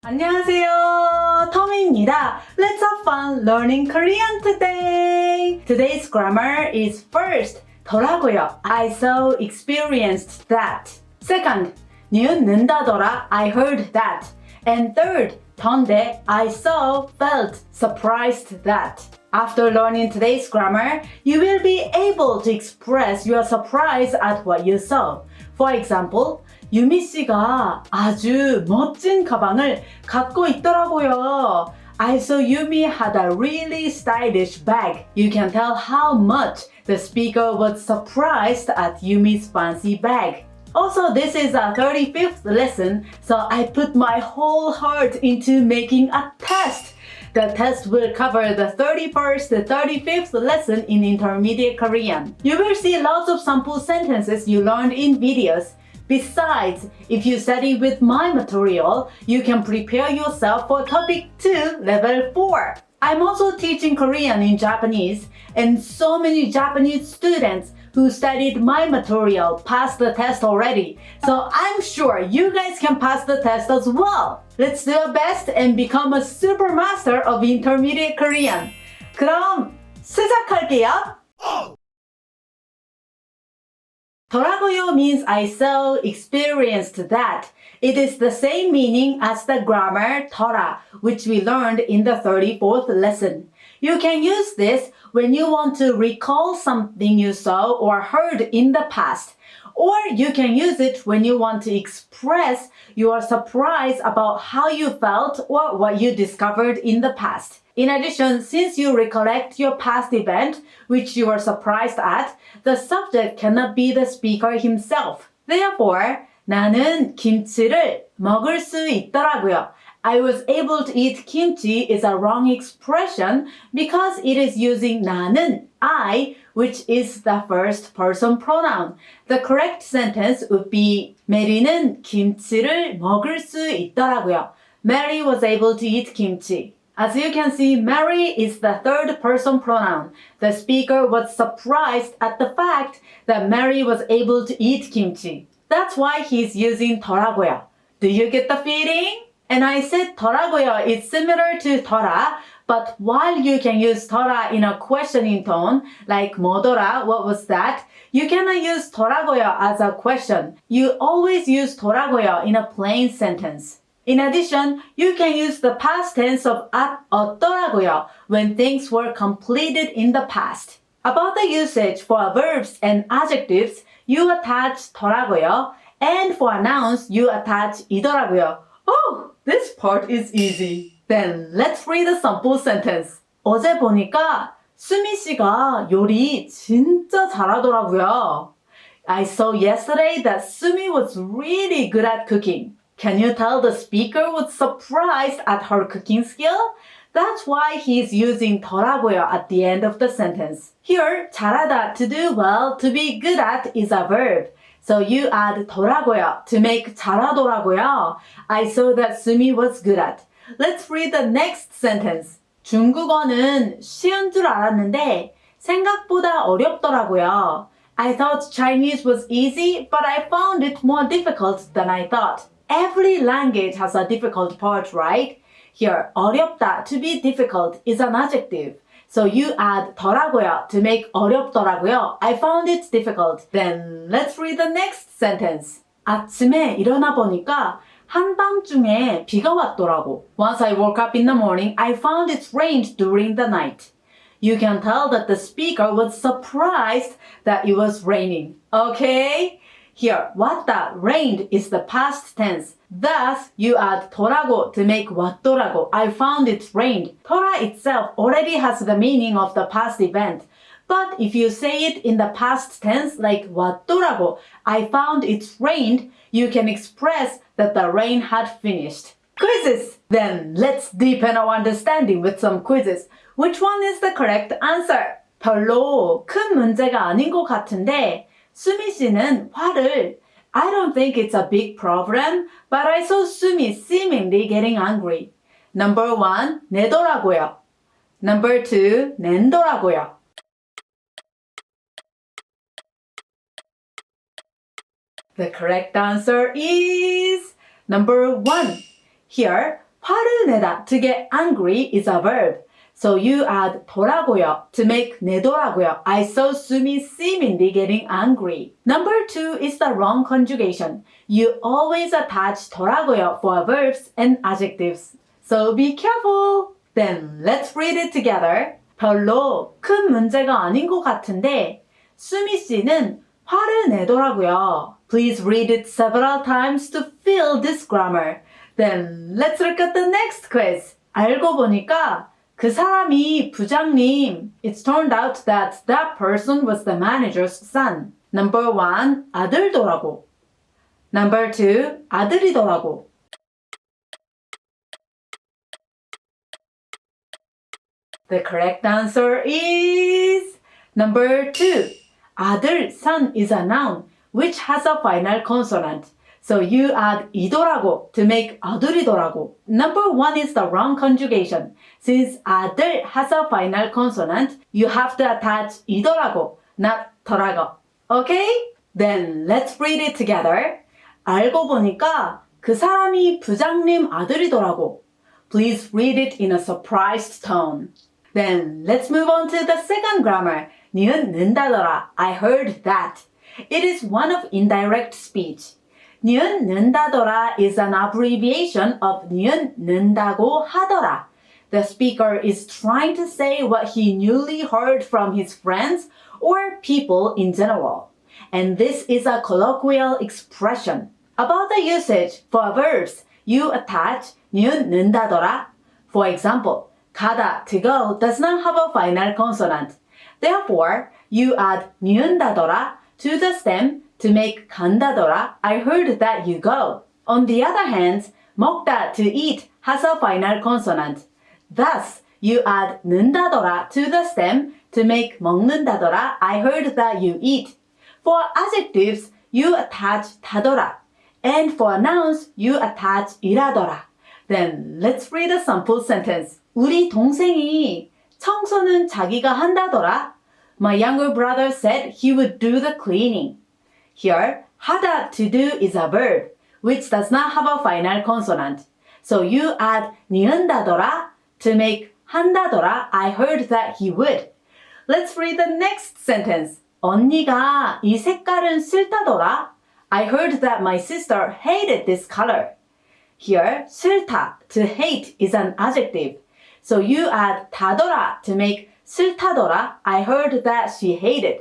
안녕하세요, 터미입니다. Let's have fun learning Korean today. Today's grammar is first, 더라고요. I so experienced that. Second, 는다더라. I heard that. And third, 던데. I so felt surprised that. After learning today's grammar, you will be able to express your surprise at what you saw. For example, 유미 씨가 아주 멋진 가방을 갖고 있더라고요. I saw Yumi had a really stylish bag. You can tell how much the speaker was surprised at Yumi's fancy bag. Also, this is a 35th lesson, so I put my whole heart into making a test. The test will cover the 31st to 35th lesson in Intermediate Korean. You will see lots of sample sentences you learned in videos. Besides, if you study with my material, you can prepare yourself for Topic 2, Level 4. I'm also teaching Korean in Japanese, and so many Japanese students who studied my material passed the test already. So I'm sure you guys can pass the test as well. Let's do our best and become a super master of Intermediate Korean. 그럼 시작할게요. 더라고요 means I so experienced that. It is the same meaning as the grammar 더라, which we learned in the 34th lesson. You can use this when you want to recall something you saw or heard in the past. Or you can use it when you want to express your surprise about how you felt or what you discovered in the past. In addition, since you recollect your past event, which you were surprised at, the subject cannot be the speaker himself. Therefore, 나는 김치를 먹을 수 있더라고요. I was able to eat kimchi is a wrong expression because it is using 나는, I, which is the first person pronoun. The correct sentence would be 메리는 김치를 먹을 수 있더라고요. Mary was able to eat kimchi. As you can see, Mary is the third person pronoun. The speaker was surprised at the fact that Mary was able to eat kimchi. That's why he's using 더라고요. Do you get the feeling? And I said 더라고요 is similar to 더라, but while you can use 더라 in a questioning tone, like 뭐더라, what was that? You cannot use 더라고요 as a question. You always use 더라고요 in a plain sentence. In addition, you can use the past tense of 어떠라고요 when things were completed in the past. About the usage for verbs and adjectives, you attach 더라고요, and for nouns, you attach 이더라고요. Oh, this part is easy. Then let's read a sample sentence. 어제 보니까 수미 씨가 요리 진짜 잘하더라고요. I saw yesterday that Sumi was really good at cooking. Can you tell the speaker was surprised at her cooking skill? That's why he's using 더라고요 at the end of the sentence. Here, 잘하다, to do well, to be good at is a verb. So you add 더라고요 to make 잘하더라고요. I saw that Sumi was good at. Let's read the next sentence. 중국어는 쉬운 줄 알았는데 생각보다 어렵더라고요. I thought Chinese was easy, but I found it more difficult than I thought. Every language has a difficult part, right? Here, 어렵다, to be difficult, is an adjective. So you add 더라고요 to make 어렵더라고요. I found it difficult. Then let's read the next sentence. 아침에 일어나 보니까 한밤중에 비가 왔더라고. Once I woke up in the morning, I found it rained during the night. You can tell that the speaker was surprised that it was raining. Okay? Here, 왔다, rained is the past tense. Thus, you add 더라고 to make 왔더라고. I found it rained. 더라 itself already has the meaning of the past event. But if you say it in the past tense like 왔더라고, I found it rained, you can express that the rain had finished. Quizzes! Then let's deepen our understanding with some quizzes. Which one is the correct answer? 별로 큰 문제가 아닌 것 같은데 수미 씨는 화를 I don't think it's a big problem, but I saw Sumi seemingly getting angry. Number 1, 내더라고요. Number 2, 낸더라고요. The correct answer is number 1. Here, 화를 내다 to get angry is a verb. So you add 더라고요 to make 내더라고요. I saw Sumi seemingly getting angry. Number 2 is the wrong conjugation. You always attach 더라고요 for verbs and adjectives. So be careful. Then let's read it together. 별로 큰 문제가 아닌 것 같은데 수미 씨는 화를 내더라고요. Please read it several times to feel this grammar. Then let's look at the next quiz. 알고 보니까 그 사람이 부장님. It turned out that that person was the manager's son. Number 1, 아들더라고. Number 2, 아들이더라고. The correct answer is number 2. 아들, son is a noun which has a final consonant. So you add 이더라고 to make 아들이더라고. Number 1 is the wrong conjugation. Since 아들 has a final consonant, you have to attach 이더라고, not 더라고. Okay? Then let's read it together. 알고 보니까 그 사람이 부장님 아들이더라고. Please read it in a surprised tone. Then let's move on to the second grammar. 니은 는다더라. I heard that. It is one of indirect speech. 니은 는다더라 is an abbreviation of 니은 는다고 하더라. The speaker is trying to say what he newly heard from his friends or people in general. And this is a colloquial expression. About the usage for verbs, you attach 니은 는다더라. For example, 가다, to go, does not have a final consonant. Therefore, you add 니은다더라 to the stem to make 간다더라. I heard that you go. On the other hand, 먹다, to eat, has a final consonant. Thus, you add 는다더라 to the stem to make 먹는다더라. I heard that you eat. For adjectives, you attach 다더라. And for nouns, you attach 이라더라. Then let's read a sample sentence. 우리 동생이 청소는 자기가 한다더라. My younger brother said he would do the cleaning. Here, 하다, to do, is a verb, which does not have a final consonant. So you add 니은다더라 to make 한다더라. I heard that he would. Let's read the next sentence. 언니가 이 색깔은 싫다더라. I heard that my sister hated this color. Here, 싫다, to hate, is an adjective. So you add 다더라 to make 싫다더라. I heard that she hated.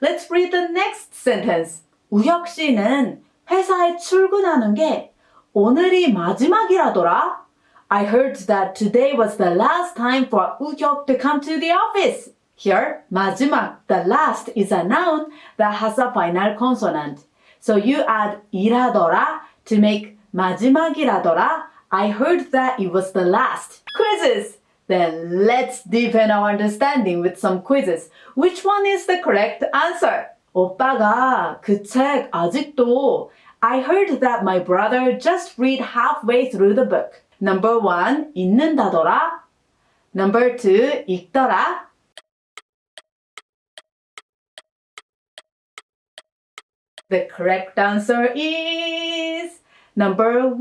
Let's read the next sentence. 우혁 씨는 회사에 출근하는 게 오늘이 마지막이라더라. I heard that today was the last time for 우혁 to come to the office. Here, 마지막, the last, is a noun that has a final consonant. So you add 이라더라 to make 마지막이라더라. I heard that it was the last. Quizzes! Then let's deepen our understanding with some quizzes. Which one is the correct answer? 오빠가 그 책 아직도 I heard that my brother just read halfway through the book. Number 1, 읽는다더라. Number 2, 읽더라. The correct answer is number 1.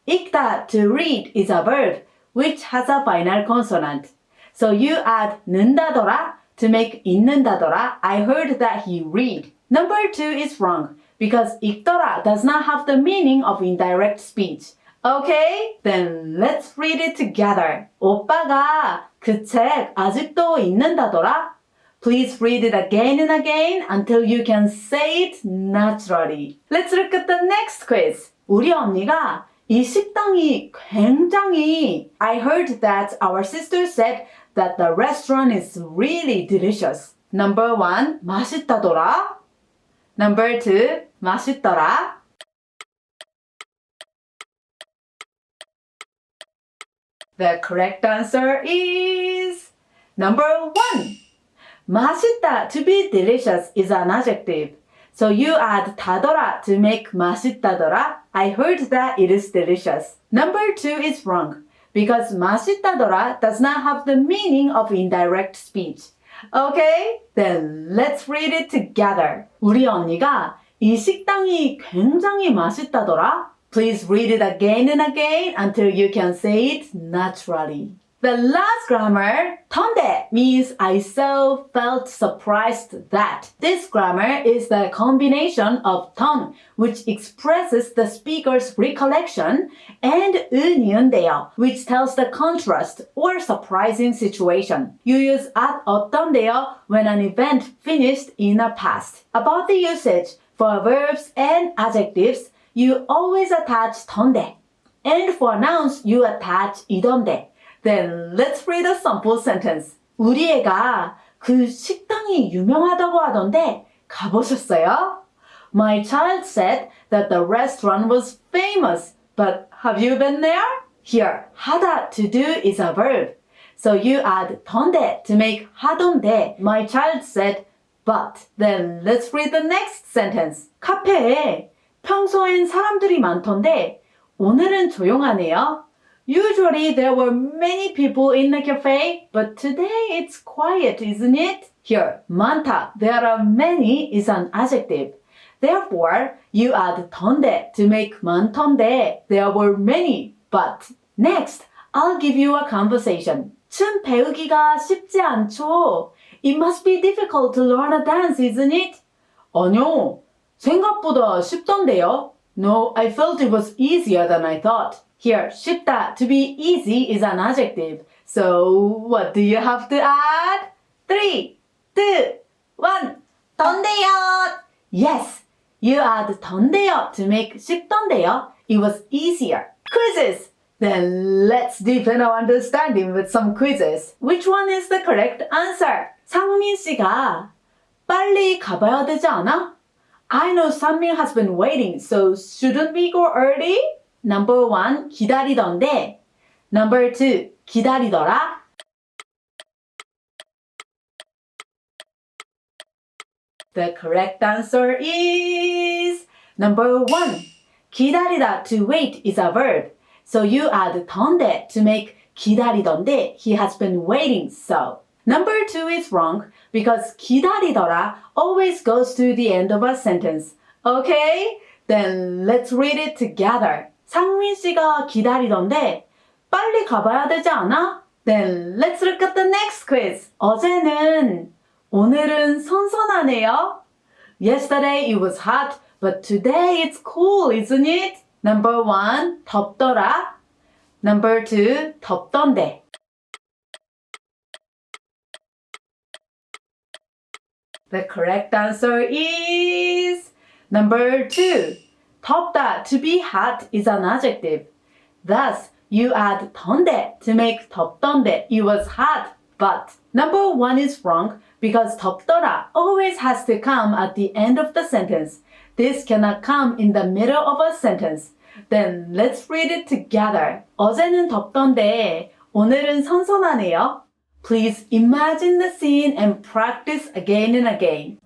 읽다, to read, is a verb which has a final consonant. So you add 는다더라 to make 읽는다더라. I heard that he read. Number 2 is wrong because 읽더라 does not have the meaning of indirect speech. Okay? Then let's read it together. 오빠가 그 책 아직도 읽는다더라. Please read it again and again until you can say it naturally. Let's look at the next quiz. 우리 언니가 이 식당이 굉장히 I heard that our sister said that the restaurant is really delicious. Number 1, 맛있다더라. Number 2, 맛있더라. The correct answer is number 1. 맛있다, to be delicious, is an adjective. So you add 다더라 to make 맛있다더라. I heard that it is delicious. Number 2 is wrong because 맛있다더라 does not have the meaning of indirect speech. Okay? Then let's read it together. 우리 언니가 이 식당이 굉장히 맛있다더라. Please read it again and again until you can say it naturally. The last grammar, tonde, means I so felt surprised that. This grammar is the combination of ton, which expresses the speaker's recollection, and 은이은데요, which tells the contrast or surprising situation. You use at 어떤데요 when an event finished in the past. About the usage, for verbs and adjectives, you always attach tonde. And for nouns, you attach 이던데. Then let's read a sample sentence. 우리 애가 그 식당이 유명하다고 하던데 가보셨어요? My child said that the restaurant was famous, but have you been there? Here, 하다 to do is a verb. So you add 던데 to make 하던데. My child said, but. Then let's read the next sentence. 카페에 평소엔 사람들이 많던데 오늘은 조용하네요. Usually there were many people in the cafe, but today it's quiet, isn't it? Here, 많다, there are many is an adjective. Therefore, you add 던데 to make 많던데. There were many, but. Next, I'll give you a conversation. 춤 배우기가 쉽지 않죠? It must be difficult to learn a dance, isn't it? 아니요, 생각보다 쉽던데요. No, I felt it was easier than I thought. Here, 쉽다, to be easy, is an adjective. So, what do you have to add? 3, 2, 1. 던데요! Yes, you add 던데요 to make 쉽던데요. It was easier. Quizzes! Then let's deepen our understanding with some quizzes. Which one is the correct answer? 상민 씨가 빨리 가봐야 되지 않아? I know Sanmin has been waiting, so shouldn't we go early? Number 1, 기다리던데. Number 2, 기다리더라. The correct answer is number 1. 기다리다, to wait, is a verb. So you add 던데 to make 기다리던데. He has been waiting, so. Number 2 is wrong because 기다리더라 always goes to the end of a sentence. Okay? Then let's read it together. 상민 씨가 기다리던데 빨리 가봐야 되지 않아? Then let's look at the next quiz. 어제는 오늘은 선선하네요. Yesterday it was hot, but today it's cool, isn't it? Number 1, 덥더라. Number 2, 덥던데. The correct answer is number 2. 덥다, to be hot, is an adjective. Thus, you add 던데 to make 덥던데. It was hot, but. Number 1 is wrong because 덥더라 always has to come at the end of the sentence. This cannot come in the middle of a sentence. Then let's read it together. 어제는 덥던데 오늘은 선선하네요. Please imagine the scene and practice again and again.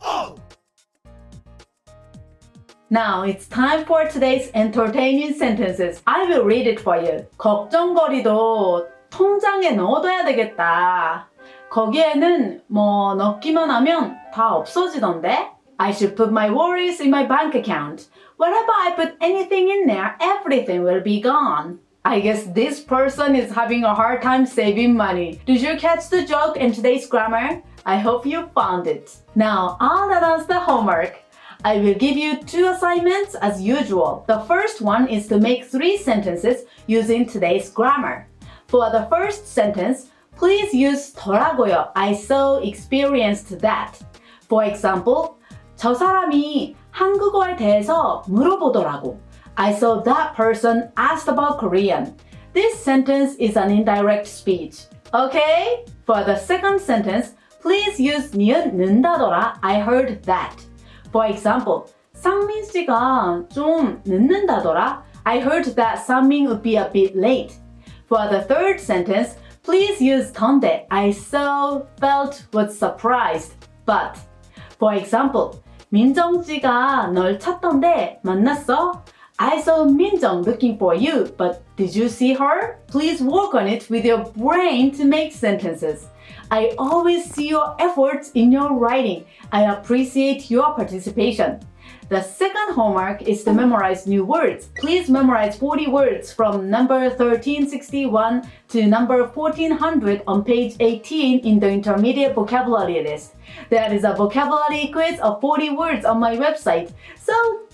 Now it's time for today's entertaining sentences. I will read it for you. 걱정거리도 통장에 넣어둬야 되겠다. 거기에는 뭐 넣기만 하면 다 없어지던데? I should put my worries in my bank account. Wherever I put anything in there, everything will be gone. I guess this person is having a hard time saving money. Did you catch the joke in today's grammar? I hope you found it. Now, I'll announce the homework. I will give you 2 assignments as usual. The first one is to make 3 sentences using today's grammar. For the first sentence, please use 더라고요. I so experienced that. For example, 저 사람이 한국어에 대해서 물어보더라고. I saw that person asked about Korean. This sentence is an indirect speech. Okay? For the second sentence, please use 니은 는다더라. I heard that. For example, 상민 씨가 좀 늦는다더라. I heard that 상민 would be a bit late. For the third sentence, please use 던데. I so felt was surprised. But, for example, 민정씨가 널 찾던데 만났어? I saw 민정 looking for you, but did you see her? Please work on it with your brain to make sentences. I always see your efforts in your writing. I appreciate your participation. The second homework is to memorize new words. Please memorize 40 words from number 1361 to number 1400 on page 18 in the intermediate vocabulary list. There is a vocabulary quiz of 40 words on my website, so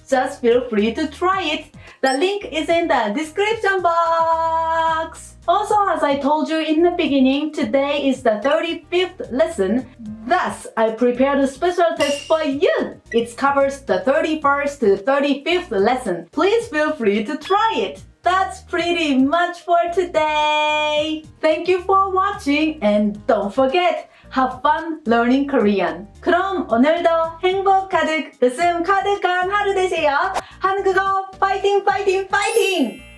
just feel free to try it. The link is in the description box. Also, as I told you in the beginning, today is the 35th lesson. Thus, I prepared a special test for you. It covers the 31st to 35th lesson. Please feel free to try it. That's pretty much for today. Thank you for watching and don't forget, have fun learning Korean. 그럼 오늘도 행복 가득, 웃음 가득한 하루 되세요. 한국어 파이팅 파이팅 파이팅!